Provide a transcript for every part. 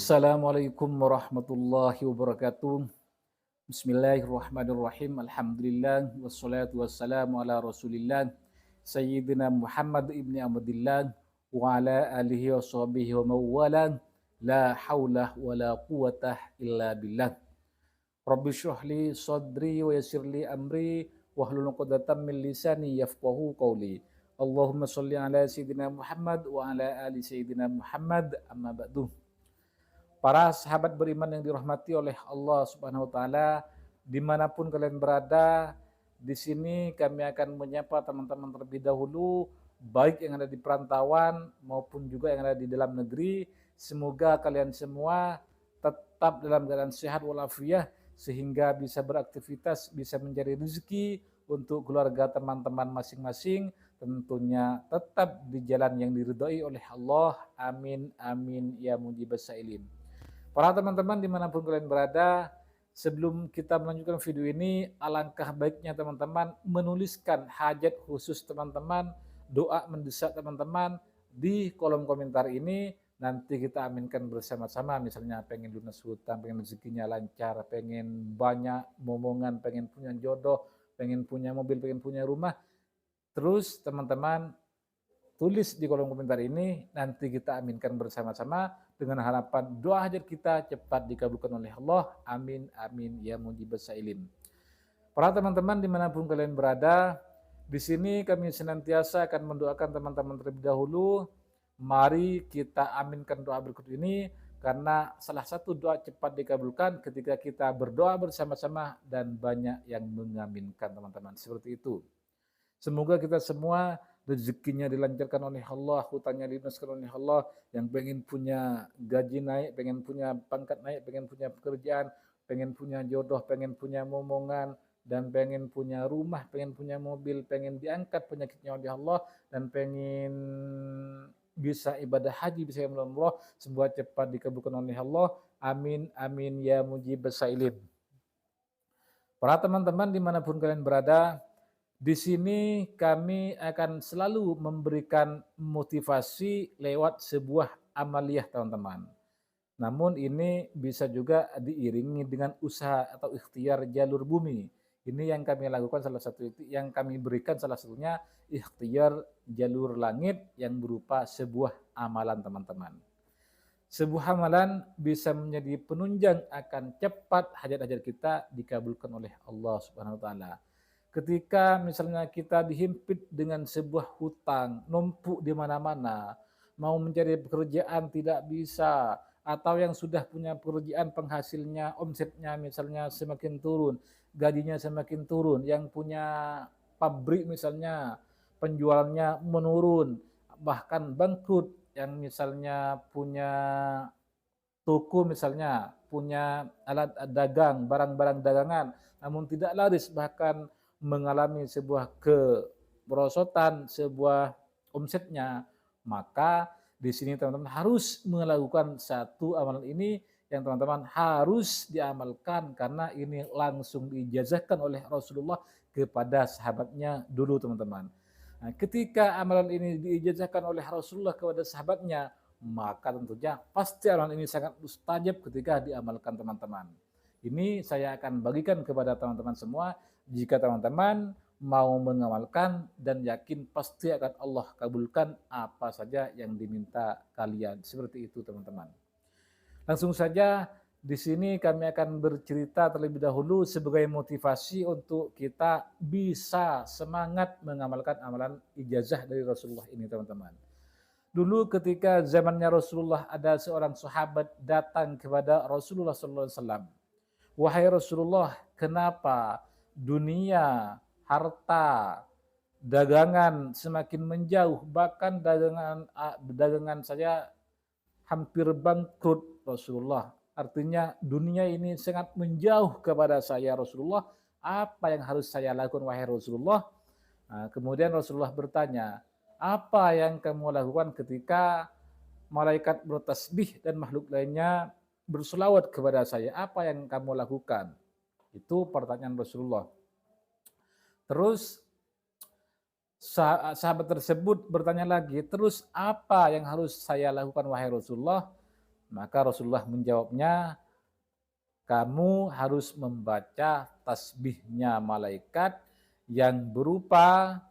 Assalamualaikum warahmatullahi wabarakatuh. Bismillahirrahmanirrahim. Alhamdulillah wassalatu wassalamu ala Rasulillah Sayyidina Muhammad ibni Abdillah wa ala alihi wa sahbihi wa mawala. La haula wa la quwata illa billah. Rabbi shrah li sadri wa yassir li amri wahlul 'uqdatam min lisani yafqahu qawli. Allahumma shalli ala sayyidina Muhammad wa ala ali sayyidina Muhammad, amma ba'du. Para sahabat beriman yang dirahmati oleh Allah Subhanahu wa taala, dimanapun kalian berada, di sini kami akan menyapa teman-teman terlebih dahulu, baik yang ada di perantauan maupun juga yang ada di dalam negeri. Semoga kalian semua tetap dalam keadaan sehat walafiat sehingga bisa beraktivitas, bisa mencari rezeki untuk keluarga teman-teman masing-masing, tentunya tetap di jalan yang diridhai oleh Allah. Amin amin ya mujibas sailin. Para teman-teman dimanapun kalian berada, sebelum kita melanjutkan video ini, alangkah baiknya teman-teman menuliskan hajat khusus teman-teman, doa mendesak teman-teman di kolom komentar ini. Nanti kita aminkan bersama-sama, misalnya pengen lunas hutang, pengen rezekinya lancar, pengen banyak momongan, pengen punya jodoh, pengen punya mobil, pengen punya rumah. Terus teman-teman tulis di kolom komentar ini, nanti kita aminkan bersama-sama dengan harapan doa hajat kita cepat dikabulkan oleh Allah. Amin amin ya mujibas sailin. Para teman-teman dimanapun kalian berada, di sini kami senantiasa akan mendoakan teman-teman terlebih dahulu. Mari kita aminkan doa berikut ini, karena salah satu doa cepat dikabulkan ketika kita berdoa bersama-sama dan banyak yang mengaminkan teman-teman. Seperti itu. Semoga kita semua rezekinya dilancarkan oleh Allah, hutangnya dilunaskan oleh Allah, yang pengen punya gaji naik, pengen punya pangkat naik, pengen punya pekerjaan, pengen punya jodoh, pengen punya momongan, dan pengen punya rumah, pengen punya mobil, pengen diangkat penyakitnya oleh Allah, dan pengen bisa ibadah haji, bisa umrah, semua cepat dikabulkan oleh Allah. Amin amin ya mujibas sailin. Para teman-teman dimanapun kalian berada, di sini kami akan selalu memberikan motivasi lewat sebuah amaliyah teman-teman. Namun ini bisa juga diiringi dengan usaha atau ikhtiar jalur bumi. Ini yang kami lakukan, salah satu yang kami berikan salah satunya ikhtiar jalur langit yang berupa sebuah amalan teman-teman. Sebuah amalan bisa menjadi penunjang akan cepat hajat-hajat kita dikabulkan oleh Allah Subhanahu wa taala. Ketika misalnya kita dihimpit dengan sebuah hutang, numpuk di mana-mana, mau mencari pekerjaan tidak bisa, atau yang sudah punya pekerjaan penghasilnya, omsetnya misalnya semakin turun, gajinya semakin turun, yang punya pabrik misalnya penjualannya menurun, bahkan bangkrut, yang misalnya punya toko misalnya, punya alat dagang, barang-barang dagangan, namun tidak laris, bahkan mengalami sebuah kemerosotan, sebuah omsetnya, maka di sini teman-teman harus melakukan satu amalan ini yang teman-teman harus diamalkan, karena ini langsung diijazahkan oleh Rasulullah kepada sahabatnya dulu teman-teman. Nah, ketika amalan ini diijazahkan oleh Rasulullah kepada sahabatnya, maka tentunya pasti amalan ini sangat mustajab ketika diamalkan teman-teman. Ini saya akan bagikan kepada teman-teman semua. Jika teman-teman mau mengamalkan dan yakin pasti akan Allah kabulkan apa saja yang diminta kalian. Seperti itu teman-teman. Langsung saja di sini kami akan bercerita terlebih dahulu sebagai motivasi untuk kita bisa semangat mengamalkan amalan ijazah dari Rasulullah ini teman-teman. Dulu ketika zamannya Rasulullah, ada seorang sahabat datang kepada Rasulullah SAW. Wahai Rasulullah, kenapa dunia, harta, dagangan semakin menjauh, bahkan dagangan saya hampir bangkrut Rasulullah. Artinya dunia ini sangat menjauh kepada saya Rasulullah. Apa yang harus saya lakukan wahai Rasulullah? Nah, kemudian Rasulullah bertanya, apa yang kamu lakukan ketika malaikat bertasbih dan makhluk lainnya berselawat kepada saya? Apa yang kamu lakukan? Itu pertanyaan Rasulullah. Terus sahabat tersebut bertanya lagi, terus apa yang harus saya lakukan wahai Rasulullah? Maka Rasulullah menjawabnya, kamu harus membaca tasbihnya malaikat yang berupa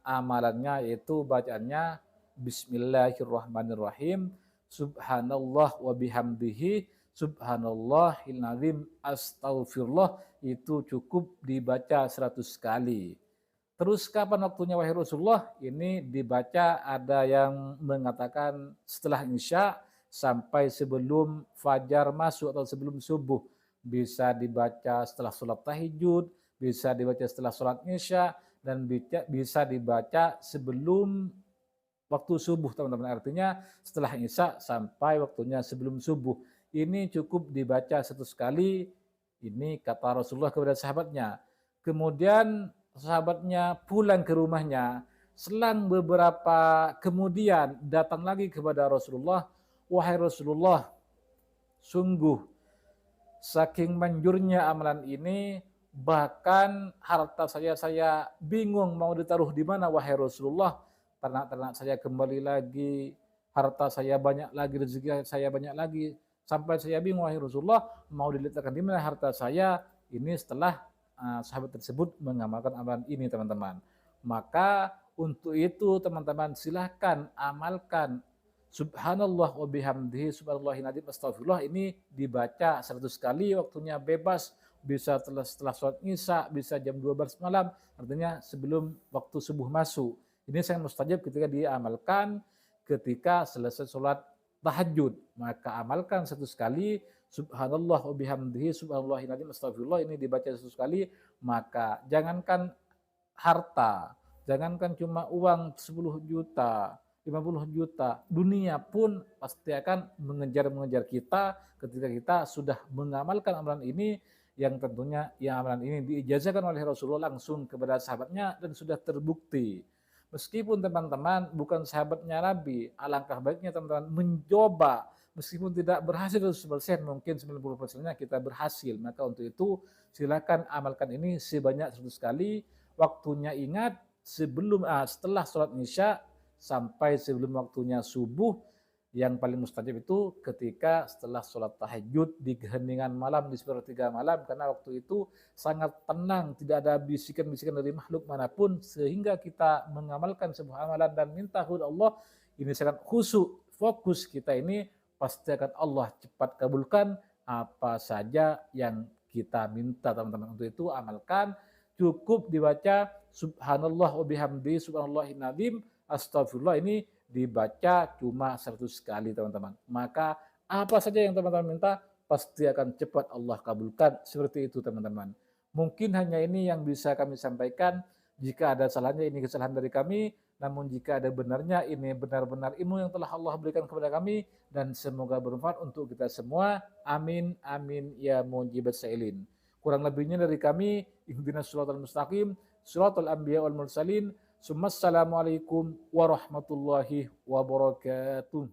amalannya, yaitu bacaannya Bismillahirrahmanirrahim, Subhanallah wa bihamdihi, Subhanallahil azim, Astaghfirullah. Itu cukup dibaca 100 kali. Terus kapan waktunya wahai Rasulullah? Ini dibaca, ada yang mengatakan setelah Isya sampai sebelum fajar masuk atau sebelum subuh. Bisa dibaca setelah sholat tahajud, bisa dibaca setelah sholat Isya, dan bisa dibaca sebelum waktu subuh, teman-teman. Artinya setelah Isya sampai waktunya sebelum subuh. Ini cukup dibaca 100 kali. Ini kata Rasulullah kepada sahabatnya. Kemudian sahabatnya pulang ke rumahnya. Selang beberapa kemudian datang lagi kepada Rasulullah, wahai Rasulullah, sungguh saking manjurnya amalan ini, bahkan harta saya bingung mau ditaruh di mana wahai Rasulullah. Ternak-ternak saya kembali lagi, harta saya banyak lagi, rezeki saya banyak lagi, sampai saya bingung wahai Rasulullah mau diletakkan di mana harta saya. Ini setelah sahabat tersebut mengamalkan amalan ini, teman-teman. Maka untuk itu teman-teman silahkan amalkan Subhanallah wa bihamdihi, subhanallahil azim, astagfirullah. Ini dibaca 100 kali, waktunya bebas, bisa setelah sholat Isya, bisa jam 12 malam, artinya sebelum waktu subuh masuk. Ini sangat mustajab ketika diamalkan ketika selesai sholat tahajud. Maka amalkan 100 kali Subhanallah wa bihamdihi, subhanallahil azim, astagfirullah. Ini dibaca 100 kali. Maka jangankan harta, jangankan cuma uang 10 juta, 50 juta, dunia pun pasti akan mengejar kita ketika kita sudah mengamalkan amalan ini, yang tentunya amalan ini diijazahkan oleh Rasulullah langsung kepada sahabatnya dan sudah terbukti. Meskipun teman-teman bukan sahabatnya Nabi, alangkah baiknya teman-teman mencoba. Meskipun tidak berhasil 100%, mungkin 90%-nya kita berhasil. Maka untuk itu silakan amalkan ini sebanyak 100 kali. Waktunya ingat setelah sholat Isya sampai sebelum waktunya subuh. Yang paling mustajab itu ketika setelah sholat tahajud di keheningan malam, di sepertiga malam, karena waktu itu sangat tenang, tidak ada bisikan-bisikan dari makhluk manapun, sehingga kita mengamalkan sebuah amalan dan minta kepada Allah ini sangat khusyuk, fokus kita ini pasti akan Allah cepat kabulkan apa saja yang kita minta, teman-teman. Untuk itu amalkan, cukup dibaca Subhanallah wa bihamdi, subhanallahil azim, astagfirullah. Ini dibaca cuma 100 kali, teman-teman. Maka apa saja yang teman-teman minta pasti akan cepat Allah kabulkan. Seperti itu, teman-teman. Mungkin hanya ini yang bisa kami sampaikan. Jika ada salahnya, ini kesalahan dari kami. Namun jika ada benarnya, ini benar-benar ilmu yang telah Allah berikan kepada kami. Dan semoga bermanfaat untuk kita semua. Amin, amin, ya mujibat sa'ilin. Kurang lebihnya dari kami, ihdinas shiratal mustaqim, shiratal anbiya wal mursalin. Assalamualaikum warahmatullahi wabarakatuh.